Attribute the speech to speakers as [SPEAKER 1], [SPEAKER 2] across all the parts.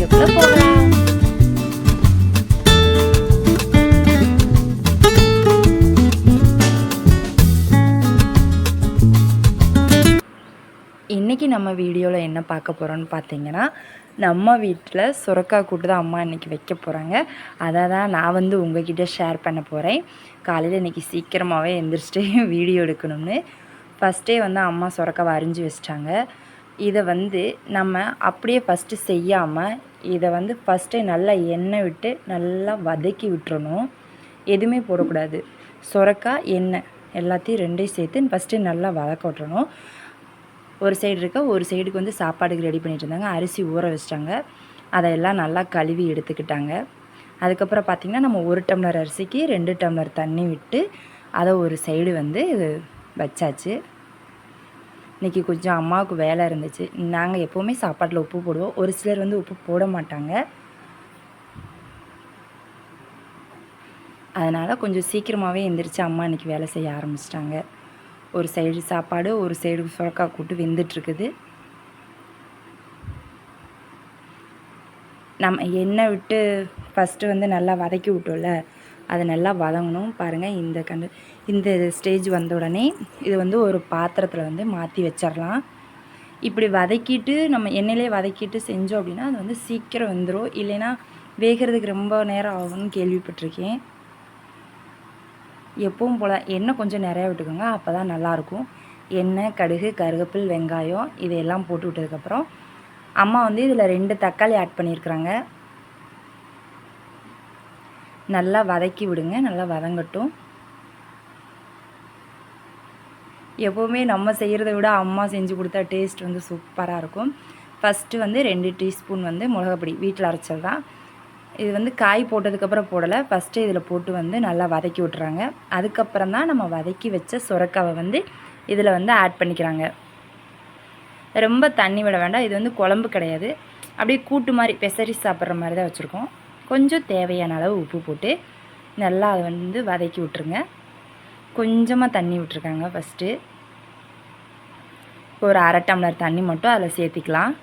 [SPEAKER 1] வீடியோக்குள்ளே போகலாம். இன்றைக்கி நம்ம வீடியோவில் என்ன பார்க்க போகிறோன்னு பார்த்தீங்கன்னா, நம்ம வீட்டில் சுரக்காய் கூட்டு தான் அம்மா இன்றைக்கி வைக்க போகிறாங்க. அதை தான் நான் உங்ககிட்ட ஷேர் பண்ண போகிறேன். காலையில் இன்றைக்கி சீக்கிரமாகவே எந்திரிச்சிட்டு வீடியோ எடுக்கணும்னு ஃபஸ்ட்டே அம்மா சுரக்காவை அரிஞ்சு வச்சிட்டாங்க. இதை நம்ம அப்படியே ஃபஸ்ட்டு செய்யாமல் இதை ஃபஸ்ட்டே நல்லா எண்ணெய் விட்டு நல்லா வதக்கி விட்டுறணும். எதுவுமே போடக்கூடாது. சுரக்காய், எண்ணெய் எல்லாத்தையும் ரெண்டையும் சேர்த்து ஃபஸ்ட்டு நல்லா வதக்க விட்டுறணும். ஒரு சைடு இருக்க ஒரு சைடுக்கு சாப்பாடுக்கு ரெடி பண்ணிட்டு இருந்தாங்க. அரிசி ஊற வச்சிட்டாங்க. அதையெல்லாம் நல்லா கழுவி எடுத்துக்கிட்டாங்க. அதுக்கப்புறம் பார்த்திங்கன்னா, நம்ம 1 டம்ளர் அரிசிக்கு 2 டம்ளர் தண்ணி விட்டு அதை ஒரு சைடு வச்சாச்சு. இன்றைக்கி கொஞ்சம் அம்மாவுக்கு வேலை இருந்துச்சு. நாங்கள் எப்போவுமே சாப்பாட்டில் உப்பு போடுவோம். ஒரு சிலர் உப்பு போட மாட்டாங்க. அதனால் கொஞ்சம் சீக்கிரமாகவே எந்திரிச்சு அம்மா இன்றைக்கி வேலை செய்ய ஆரம்பிச்சிட்டாங்க. ஒரு சைடு சாப்பாடு, ஒரு சைடு சுரக்காய் கூட்டு வெந்துட்டுருக்குது. நம்ம எண்ணெய் விட்டு ஃபஸ்ட்டு நல்லா வதக்கி விட்டோம்ல, அது நல்லா வதங்கணும். பாருங்கள், இந்த ஸ்டேஜ் வந்த உடனே இது ஒரு பாத்திரத்தில் மாற்றி வச்சிடலாம். இப்படி வதக்கிட்டு நம்ம எண்ணெயிலே வதக்கிட்டு செஞ்சோம் அப்படின்னா அது சீக்கிரம் வெந்துடும். இல்லைன்னா வேகிறதுக்கு ரொம்ப நேரம் ஆகும்னு கேள்விப்பட்டிருக்கேன். எப்பவும் போல் எண்ணெய் கொஞ்சம் நிறையா விட்டுக்கோங்க, அப்போ தான் நல்லாயிருக்கும். எண்ணெய், கடுகு, கருவேப்பில், வெங்காயம் இதையெல்லாம் போட்டு விட்டதுக்கப்புறம் அம்மா இதில் 2 தக்காளி ஆட் பண்ணியிருக்கிறாங்க. நல்லா வதக்கி விடுங்க, நல்லா வதங்கட்டும். எப்போவுமே நம்ம செய்கிறத விட அம்மா செஞ்சு கொடுத்தா டேஸ்ட் சூப்பராக இருக்கும். ஃபஸ்ட்டு 2 டீஸ்பூன் மிளகாப்பொடி வீட்டில் அரைச்சது தான். இது காய் போட்டதுக்கப்புறம் போடலை. ஃபஸ்ட்டு இதில் போட்டு நல்லா வதக்கி விட்றாங்க. அதுக்கப்புறம் தான் நம்ம வதக்கி வச்ச சுரக்காவை இதில் ஆட் பண்ணிக்கிறாங்க. ரொம்ப தண்ணி விட வேண்டாம். இது குழம்பு கிடையாது, அப்படியே கூட்டு மாதிரி பெசரி சாப்பிட்ற மாதிரி தான் வச்சுருக்கோம். கொஞ்சம் தேவையான அளவு உப்பு போட்டு நல்லா அதை வதக்கி விட்ருங்க. கொஞ்சமாக தண்ணி விட்டுருக்காங்க. ஃபஸ்ட்டு ஒரு 1/2 டம்ளர் தண்ணி மட்டும் அதில் சேர்த்திக்கலாம்.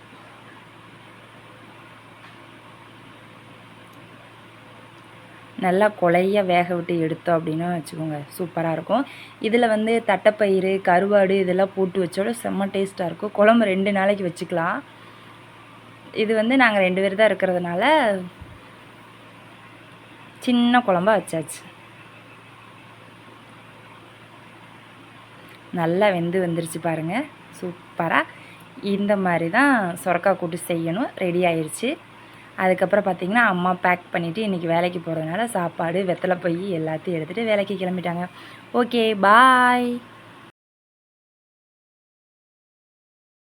[SPEAKER 1] நல்லா கொலைய வேக விட்டு எடுத்தோம் அப்படின்னு வச்சுக்கோங்க, சூப்பராக இருக்கும். இதில் தட்டைப்பயிறு, கருவாடு இதெல்லாம் போட்டு வச்சோட செம்ம டேஸ்ட்டாக இருக்கும். குழம்பு 2 நாளைக்கு வச்சுக்கலாம். இது நாங்கள் 2 பேர் தான் இருக்கிறதுனால சின்ன குழம்பா வச்சாச்சு. நல்லா வந்துருச்சு பாருங்கள், சூப்பராக. இந்த மாதிரி தான் சுரக்காய் கூட்டு செய்யணும். ரெடி ஆயிடுச்சு. அதுக்கப்புறம் பார்த்திங்கன்னா, அம்மா பேக் பண்ணிவிட்டு இன்றைக்கி வேலைக்கு போகிறதுனால சாப்பாடு, வெத்தலை பொய் எல்லாத்தையும் எடுத்துகிட்டு வேலைக்கு கிளம்பிட்டாங்க. ஓகே, பாய்.